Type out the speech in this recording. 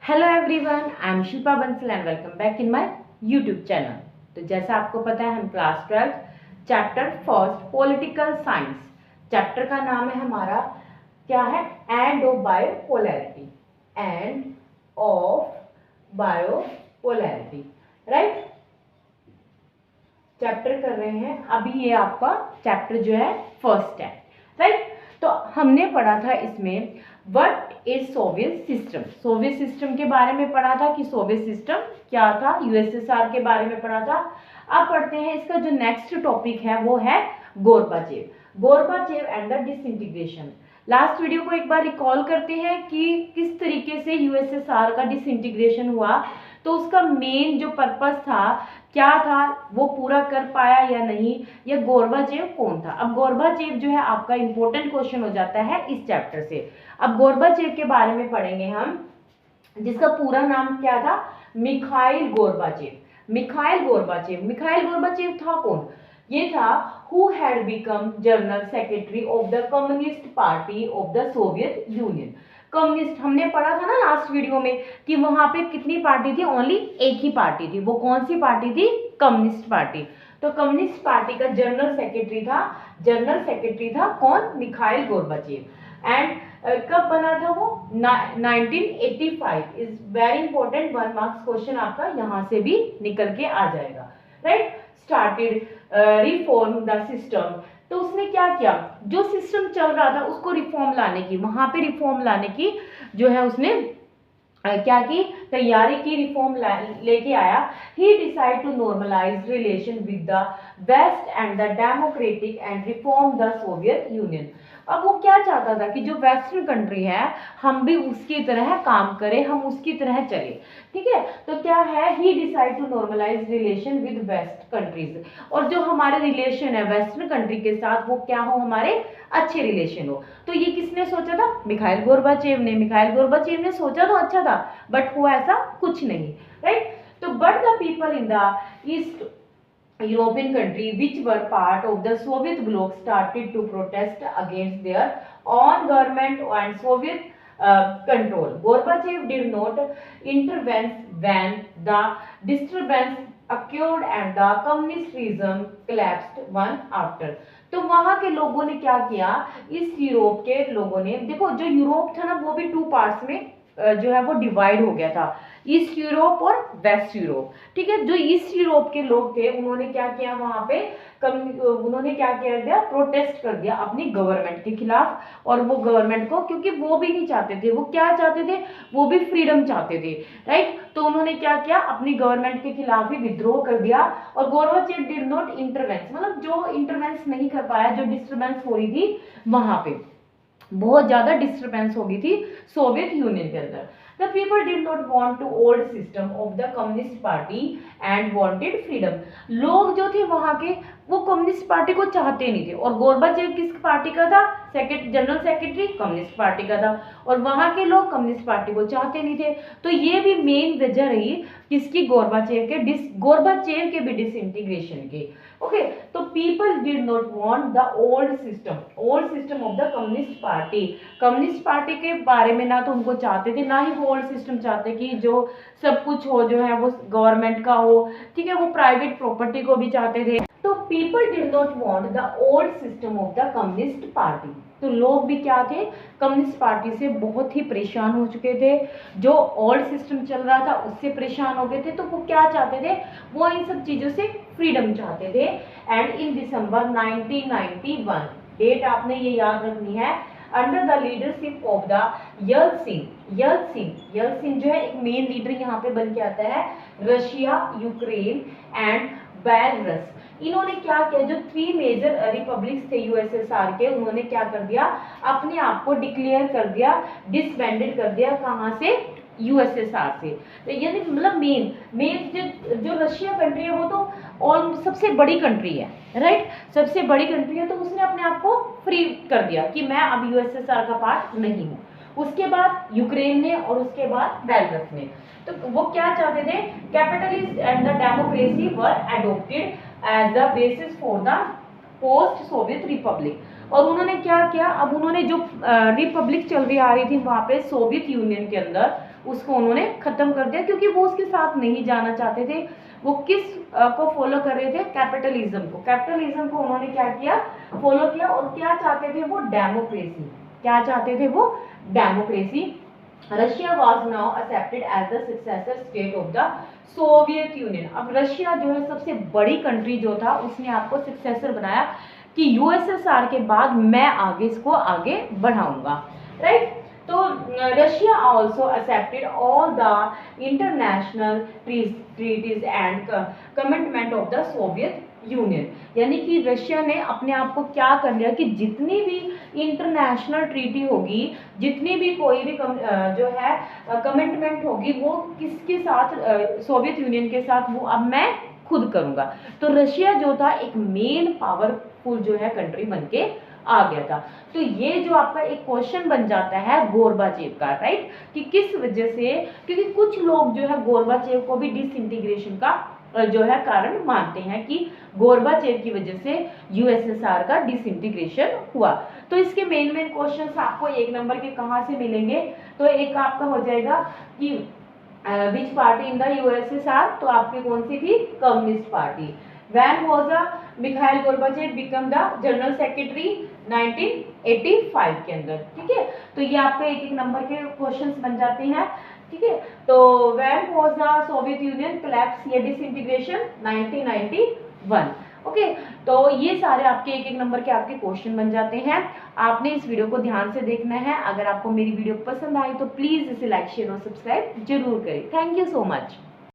Hello everyone, I am Shilpa Bansal and welcome back in my YouTube channel. तो जैसा आपको पता है, हम class 12 chapter first political science, chapter का नाम है हमारा क्या है, end of bipolarity, end of bipolarity, right. Chapter कर रहे हैं अभी, ये आपका चैप्टर जो है फर्स्ट है, राइट। तो हमने पढ़ा था इसमें what is Soviet system, Soviet system के बारे में पढ़ा था कि सोवियत सिस्टम क्या था, यूएसएसआर के बारे में पढ़ा था। अब पढ़ते हैं इसका जो नेक्स्ट टॉपिक है वो है Gorbachev and the disintegration. Last video को एक बार रिकॉल करते हैं कि किस तरीके से यूएसएसआर का डिसइंटीग्रेशन हुआ, तो उसका मेन जो पर्पस था क्या था, वो पूरा कर पाया या नहीं, या गोर्बाचेव कौन था। अब गोर्बाचेव जो है आपका इंपॉर्टेंट क्वेश्चन हो जाता है इस चैप्टर से। अब गोर्बाचेव के बारे में पढ़ेंगे हम, जिसका पूरा नाम क्या था, मिखाइल गोर्बाचेव। मिखाइल गोर्बाचेव था कौन, ये था who had become general secretary of the communist party of the Soviet union. Communist हमने पढ़ा था ना लास्ट वीडियो में कि वहां पे कितनी पार्टी थी, ओनली एक ही पार्टी थी। वो कौन सी पार्टी थी, कम्युनिस्ट पार्टी। तो कम्युनिस्ट पार्टी का जनरल सेक्रेटरी था कौन, मिखाइल गोर्बाचेव। एंड कब बना था वो, 1985। Is very important, 1 marks question आपका यहां से भी निकल के आ जाएगा, right. Started reform the system, तो उसने क्या किया, जो सिस्टम चल रहा था उसको रिफॉर्म लाने की, वहां पे रिफॉर्म लाने की जो है उसने क्या की, तैयारी की, रिफॉर्म लेके आया। He decide to normalize relation with the west and the democratic and reform the Soviet Union. अब वो क्या चाहता था कि जो वेस्टर्न कंट्री है हम भी उसकी तरह काम करें, हम उसकी तरह चले, ठीक है। तो क्या है, he decide to normalize relation with west countries, और जो हमारे रिलेशन है वेस्टर्न कंट्री के साथ वो क्या हो, हमारे अच्छे रिलेशन हो। तो ये किसने सोचा था, मिखाइल गोर्बाचेव ने सोचा तो अच्छा था, बट हुआ ऐसा कुछ नहीं, राइट। तो but the people in the east European country which were part of the Soviet bloc started to protest against their own government and Soviet control. Gorbachev did not intervene when the disturbance occurred and the communist regime collapsed one after. तो वहां के लोगों ने क्या किया, इस Europe के लोगों ने, देखो जो यूरोप था ना वो भी 2 पार्ट्स में जो है वो डिवाइड हो गया था, ईस्ट यूरोप और वेस्ट यूरोप, ठीक है। जो ईस्ट यूरोप के लोग थे उन्होंने क्या किया, वहां पे उन्होंने क्या कर दिया, प्रोटेस्ट कर दिया अपनी गवर्नमेंट के खिलाफ। और वो गवर्नमेंट को, क्योंकि वो भी नहीं चाहते थे, वो क्या चाहते थे, वो भी फ्रीडम चाहते थे, राइट। तो उन्होंने क्या किया, अपनी गवर्नमेंट के खिलाफ ही विद्रोह कर दिया। और गोर्बाचेव डिड नॉट इंटरवेंस, मतलब जो इंटरवेंस नहीं कर पाया, जो डिस्टर्बेंस हो रही थी वहां पे बहुत ज्यादा डिस्टर्बेंस हो गई थी सोवियत यूनियन के अंदर। The people did not want to old system of the communist party and wanted freedom. लोग जो थे वहां के वो कम्युनिस्ट पार्टी को चाहते नहीं थे। और गोर्बाचेव किस पार्टी का था, जनरल सेक्रेटरी कम्युनिस्ट पार्टी का था, और वहां के लोग कम्युनिस्ट पार्टी को चाहते नहीं थे। तो ये भी मेन वजह रही किसकी, गोर्बाचेव के भी डिसइंटीग्रेशन की, ओके। तो people did not want the old system of the communist party के बारे में ना तो उनको चाहते थे, ना ही वो ओल्ड सिस्टम चाहते कि जो सब कुछ हो जो है वो गवर्नमेंट का हो, ठीक है। वो प्राइवेट प्रॉपर्टी को भी चाहते थे। तो people did not want the old system of the communist party. तो लोग भी क्या थे, कम्युनिस्ट पार्टी से बहुत ही परेशान हो चुके थे, जो ओल्ड सिस्टम चल रहा था उससे परेशान हो गए थे। तो वो क्या चाहते थे, वो इन सब चीजों से फ्रीडम चाहते थे। एंड इन दिसंबर 1991, डेट आपने ये याद रखनी है, under the leadership of the Yeltsin जो है एक मेन लीडर यहाँ पे बन के आता है, रशिया, यूक्रेन एंड बेलारूस। इन्होंने क्या किया, जो 3 मेजर रिपब्लिक्स थे यूएसएसआर के, उन्होंने क्या कर दिया, अपने आप को डिक्लेयर कर दिया, डिसबैंडेड कर दिया, कहां से, यूएसएसआर से। तो यानी मतलब मेन जो रशिया कंट्री है वो तो और सबसे बड़ी कंट्री है, राइट, सबसे बड़ी कंट्री है। तो उसने अपने आप को फ्री कर दिया कि मैं अब यूएसएसआर का पार्ट नहीं हूँ। उसके बाद यूक्रेन ने और उसके बाद बेलारूस ने। तो वो क्या चाहते थे, capitalism and the democracy were adopted as the basis for the post Soviet republic. और उन्होंने क्या किया, अब उन्होंने जो रिपब्लिक चल रही आ रही थी वहां पे सोवियत यूनियन के अंदर, उसको उन्होंने खत्म कर दिया, क्योंकि वो उसके साथ नहीं जाना चाहते थे। वो किस को फॉलो कर रहे थे? कैपिटलिज्म को। कैपिटलिज्म को उन्होंने क्या किया? फॉलो किया। और क्या चाहते थे वो? डेमोक्रेसी। क्या चाहते थे वो? Democracy. Russia was now accepted as the successor state of the Soviet Union. अब रशिया जो है सबसे बड़ी कंट्री जो था, उसने आपको सक्सेसर बनाया कि यूएसएसआर के बाद मैं आगे इसको आगे बढ़ाऊंगा, राइट। तो Russia also accepted all the international treaties and commitment of the Soviet Union. यानी कि रशिया ने अपने आप को क्या कर लिया कि जितनी भी इंटरनेशनल ट्रीटी होगी, जितनी भी कोई भी जो है कमिटमेंट होगी, वो किसके साथ? सोवियत यूनियन के साथ, वो अब मैं खुद करूंगा। तो रशिया जो था एक मेन पावरफुल जो है कंट्री बन के आ गया था। तो ये जो आपका एक क्वेश्चन बन जाता है गोरबाचेव का, राइट, कि किस वजह से, क्योंकि कुछ लोग जो है गोरबाचेव को भी डिसइंटीग्रेशन का जो है कारण मानते हैं कि गोरबाचेव की वजह से यूएसएसआर का डिसइंटीग्रेशन हुआ। तो इसके मेन क्वेश्चंस आपको 1 नंबर के कहाँ से मिलेंगे? तो एक आपका हो जाएगा कि which party in the USSR, तो आपकी कौन सी थी? Communist party. When was the Mikhail Gorbachev become the general secretary? 1985 के अंदर, ठीक है। तो ये आपके 1 नंबर के क्वेश्चंस बन जाते हैं, ठीक है। तो when was the Soviet union collapse या डिसइंटीग्रेशन? 1991। ओके, तो ये सारे आपके 1 नंबर के आपके क्वेश्चन बन जाते हैं। आपने इस वीडियो को ध्यान से देखना है। अगर आपको मेरी वीडियो पसंद आई तो प्लीज इसे लाइक, शेयर और सब्सक्राइब जरूर करें। Thank you so much.